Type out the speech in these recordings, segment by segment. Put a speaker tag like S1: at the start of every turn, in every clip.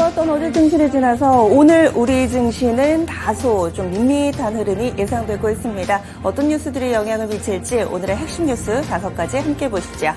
S1: 어려웠던 어제 증시를 지나서 오늘 우리 증시는 다소 좀 밋밋한 흐름이 예상되고 있습니다. 어떤 뉴스들이 영향을 미칠지 오늘의 핵심 뉴스 5가지 함께 보시죠.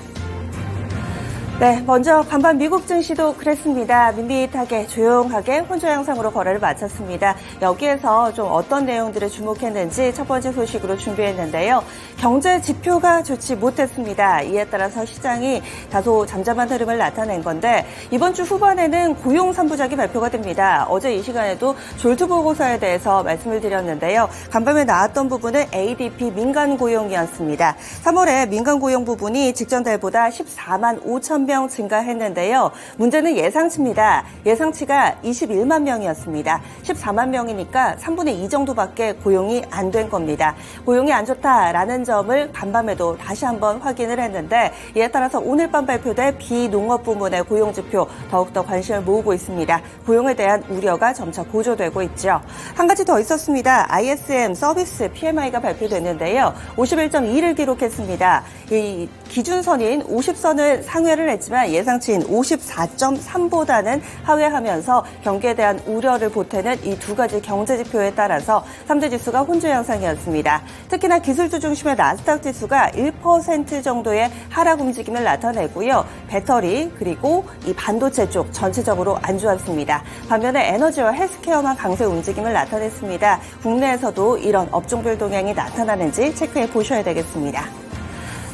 S1: 네, 먼저 간밤 미국 증시도 그랬습니다. 밋밋하게 조용하게 혼조 양상으로 거래를 마쳤습니다. 여기에서 좀 어떤 내용들을 주목했는지 첫 번째 소식으로 준비했는데요. 경제 지표가 좋지 못했습니다. 이에 따라서 시장이 다소 잠잠한 흐름을 나타낸 건데 이번 주 후반에는 고용 3부작이 발표가 됩니다. 어제 이 시간에도 졸트 보고서에 대해서 말씀을 드렸는데요. 간밤에 나왔던 부분은 ADP 민간 고용이었습니다. 3월에 민간 고용 부분이 직전 달보다 14만 5천 명 증가했는데요. 문제는 예상치입니다. 예상치가 21만 명이었습니다. 14만 명이니까 3분의 2 정도밖에 고용이 안 된 겁니다. 고용이 안 좋다라는 점을 간밤에도 다시 한번 확인을 했는데 이에 따라서 오늘 밤 발표될 비농업 부문의 고용지표 더욱더 관심을 모으고 있습니다. 고용에 대한 우려가 점차 고조되고 있죠. 한 가지 더 있었습니다. ISM 서비스 PMI가 발표됐는데요. 51.2를 기록했습니다. 이 기준선인 50선을 상회를 했지만 예상치인 54.3보다는 하회하면서 경기에 대한 우려를 보태는 이 두 가지 경제지표에 따라서 3대 지수가 혼조 양상이었습니다. 특히나 기술주 중심의 나스닥 지수가 1% 정도의 하락 움직임을 나타내고요. 배터리 그리고 이 반도체 쪽 전체적으로 안 좋았습니다. 반면에 에너지와 헬스케어만 강세 움직임을 나타냈습니다. 국내에서도 이런 업종별 동향이 나타나는지 체크해 보셔야 되겠습니다.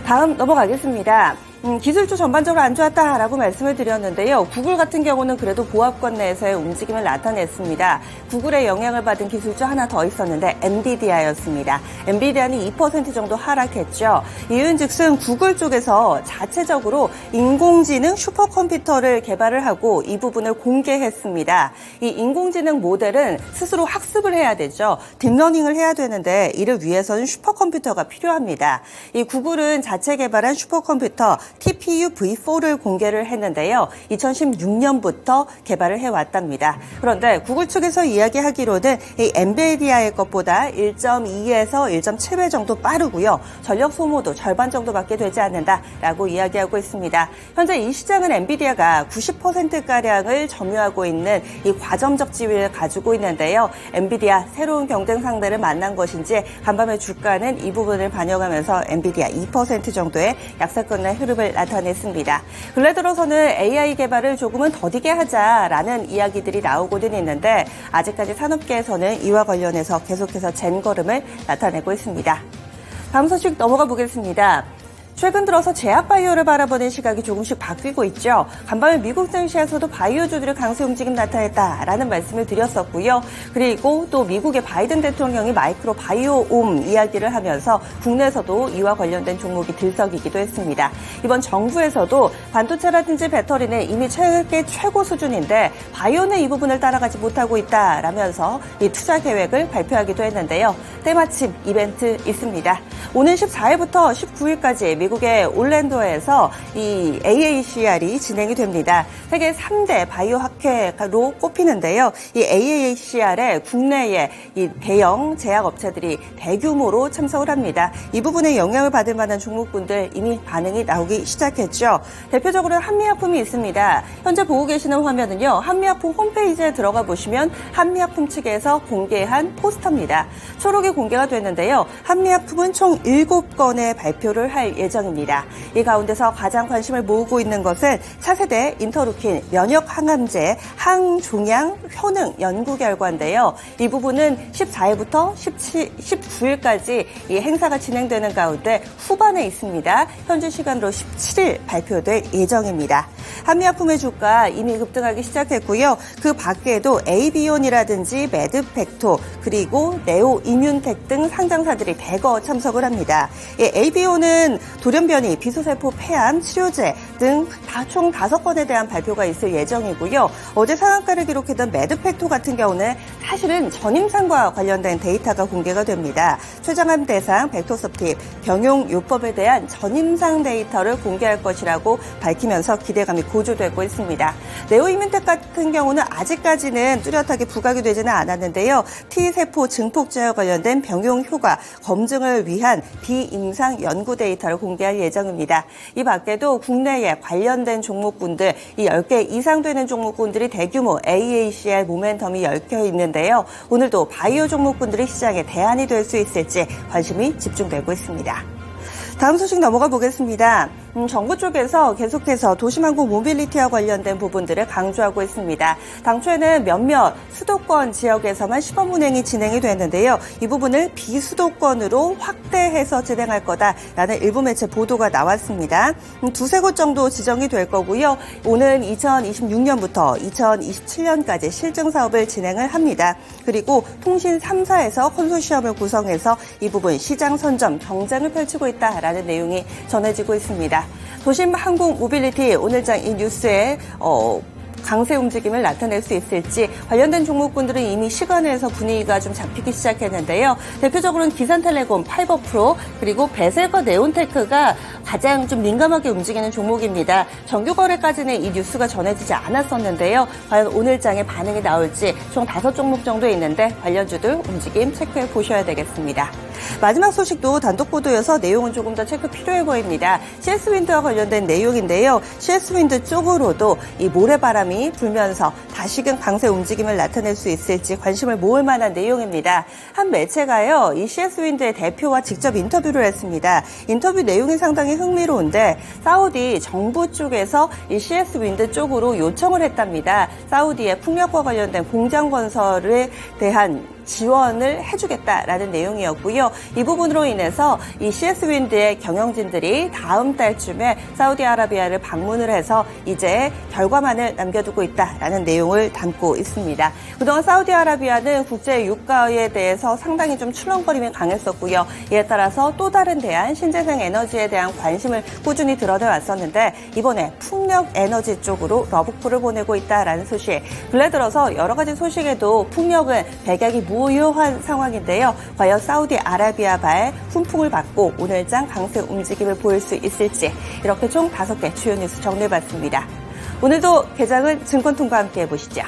S1: 다음 넘어가겠습니다. 기술주 전반적으로 안 좋았다라고 말씀을 드렸는데요. 구글 같은 경우는 그래도 보합권 내에서의 움직임을 나타냈습니다. 구글의 영향을 받은 기술주 하나 더 있었는데 엔비디아였습니다. 엔비디아는 2% 정도 하락했죠. 이유인즉슨 구글 쪽에서 자체적으로 인공지능 슈퍼컴퓨터를 개발을 하고 이 부분을 공개했습니다. 이 인공지능 모델은 스스로 학습을 해야 되죠. 딥러닝을 해야 되는데 이를 위해서는 슈퍼컴퓨터가 필요합니다. 이 구글은 자체 개발한 슈퍼컴퓨터 TPU V4를 공개를 했는데요. 2016년부터 개발을 해왔답니다. 그런데 구글 측에서 이야기하기로는 이 엔비디아의 것보다 1.2에서 1.7배 정도 빠르고요. 전력 소모도 절반 정도밖에 되지 않는다라고 이야기하고 있습니다. 현재 이 시장은 엔비디아가 90%가량을 점유하고 있는 이 과점적 지위를 가지고 있는데요. 엔비디아 새로운 경쟁 상대를 만난 것인지 간밤에 주가는 이 부분을 반영하면서 엔비디아 2% 정도의 약세권의 흐름을 나타냈습니다. 근래 들어서는 AI 개발을 조금은 더디게 하자라는 이야기들이 나오고는 있는데 아직까지 산업계에서는 이와 관련해서 계속해서 젠걸음을 나타내고 있습니다. 다음 소식 넘어가 보겠습니다. 최근 들어서 제약 바이오를 바라보는 시각이 조금씩 바뀌고 있죠. 간밤에 미국 증시에서도 바이오주들의 강세 움직임 나타냈다라는 말씀을 드렸었고요. 그리고 또 미국의 바이든 대통령이 마이크로 바이오옴 이야기를 하면서 국내에서도 이와 관련된 종목이 들썩이기도 했습니다. 이번 정부에서도 반도체라든지 배터리는 이미 세계 최고 수준인데 바이오는 이 부분을 따라가지 못하고 있다라면서 이 투자 계획을 발표하기도 했는데요. 때마침 이벤트 있습니다. 오는 14일부터 19일까지 미국의 올랜도에서 이 AACR이 진행이 됩니다. 세계 3대 바이오 학회로 꼽히는데요. 이 AACR에 국내의 이 대형 제약 업체들이 대규모로 참석을 합니다. 이 부분에 영향을 받을 만한 종목군들 이미 반응이 나오기 시작했죠. 대표적으로 한미약품이 있습니다. 현재 보고 계시는 화면은요. 한미약품 홈페이지에 들어가 보시면 한미약품 측에서 공개한 포스터입니다. 초록이 공개가 됐는데요. 한미약품은 총 7건의 발표를 할 예정입니다. 이 가운데서 가장 관심을 모으고 있는 것은 차세대 인터루킨 면역 항암제 항종양 효능 연구 결과인데요. 이 부분은 14일부터 19일까지 이 행사가 진행되는 가운데 후반에 있습니다. 현지 시간으로 17일 발표될 예정입니다. 한미약품의 주가 이미 급등하기 시작했고요. 그 밖에도 에이비온이라든지 매드팩토 그리고 네오이뮨텍 등 상장사들이 대거 참석을 합니다. 에이비온은 돌연변이, 비소세포 폐암, 치료제 등 총 5건에 대한 발표가 있을 예정이고요. 어제 상한가를 기록했던 매드팩토 같은 경우는 사실은 전임상과 관련된 데이터가 공개가 됩니다. 췌장암 대상 벡토섭팁 병용 요법에 대한 전임상 데이터를 공개할 것이라고 밝히면서 기대감이 고조되고 있습니다. 네오이민텍 같은 경우는 아직까지는 뚜렷하게 부각이 되지는 않았는데요. T세포 증폭제와 관련된 병용 효과 검증을 위한 비임상 연구 데이터를 공개할 예정입니다. 이 밖에도 국내에 관련된 종목군들, 이 10개 이상 되는 종목군들이 대규모 AACR 모멘텀이 얽혀 있는데요. 오늘도 바이오 종목군들이 시장에 대안이 될 수 있을지 관심이 집중되고 있습니다. 다음 소식 넘어가 보겠습니다. 정부 쪽에서 계속해서 도심항공 모빌리티와 관련된 부분들을 강조하고 있습니다. 당초에는 몇몇 수도권 지역에서만 시범 운행이 진행이 됐는데요. 이 부분을 비수도권으로 확대해서 진행할 거다라는 일부 매체 보도가 나왔습니다. 두세 곳 정도 지정이 될 거고요. 오는 2026년부터 2027년까지 실증 사업을 진행을 합니다. 그리고 통신 3사에서 컨소시엄을 구성해서 이 부분 시장 선점 경쟁을 펼치고 있다라는 내용이 전해지고 있습니다. 도심 항공 모빌리티 오늘장 이 뉴스에 강세 움직임을 나타낼 수 있을지 관련된 종목군들은 이미 시간에서 분위기가 좀 잡히기 시작했는데요. 대표적으로는 기산텔레콤, 파이버프로 그리고 베셀과 네온테크가 가장 좀 민감하게 움직이는 종목입니다. 정규 거래까지는 이 뉴스가 전해지지 않았었는데요. 과연 오늘장에 반응이 나올지 총 5종목 정도 있는데 관련주들 움직임 체크해 보셔야 되겠습니다. 마지막 소식도 단독 보도여서 내용은 조금 더 체크 필요해 보입니다. CS윈드와 관련된 내용인데요. CS윈드 쪽으로도 이 모래바람이 불면서 다시금 강세 움직임을 나타낼 수 있을지 관심을 모을 만한 내용입니다. 한 매체가요, 이 CS윈드의 대표와 직접 인터뷰를 했습니다. 인터뷰 내용이 상당히 흥미로운데 사우디 정부 쪽에서 이 CS윈드 쪽으로 요청을 했답니다. 사우디의 풍력과 관련된 공장 건설에 대한 지원을 해주겠다라는 내용이었고요. 이 부분으로 인해서 이 CS윈드의 경영진들이 다음 달쯤에 사우디아라비아를 방문을 해서 이제 결과만을 남겨두고 있다라는 내용을 담고 있습니다. 그동안 사우디아라비아는 국제 유가에 대해서 상당히 좀 출렁거림이 강했었고요. 이에 따라서 또 다른 대안, 신재생 에너지에 대한 관심을 꾸준히 드러내왔었는데 이번에 풍력 에너지 쪽으로 러브콜을 보내고 있다라는 소식. 근래 들어서 여러 가지 소식에도 풍력은 백약이 무효한 상황인데요. 과연 사우디아라비아발 훈풍을 받고 오늘장 강세 움직임을 보일 수 있을지 이렇게 총 5개 주요 뉴스 정리해봤습니다. 오늘도 개장은 증권통과 함께 해보시죠.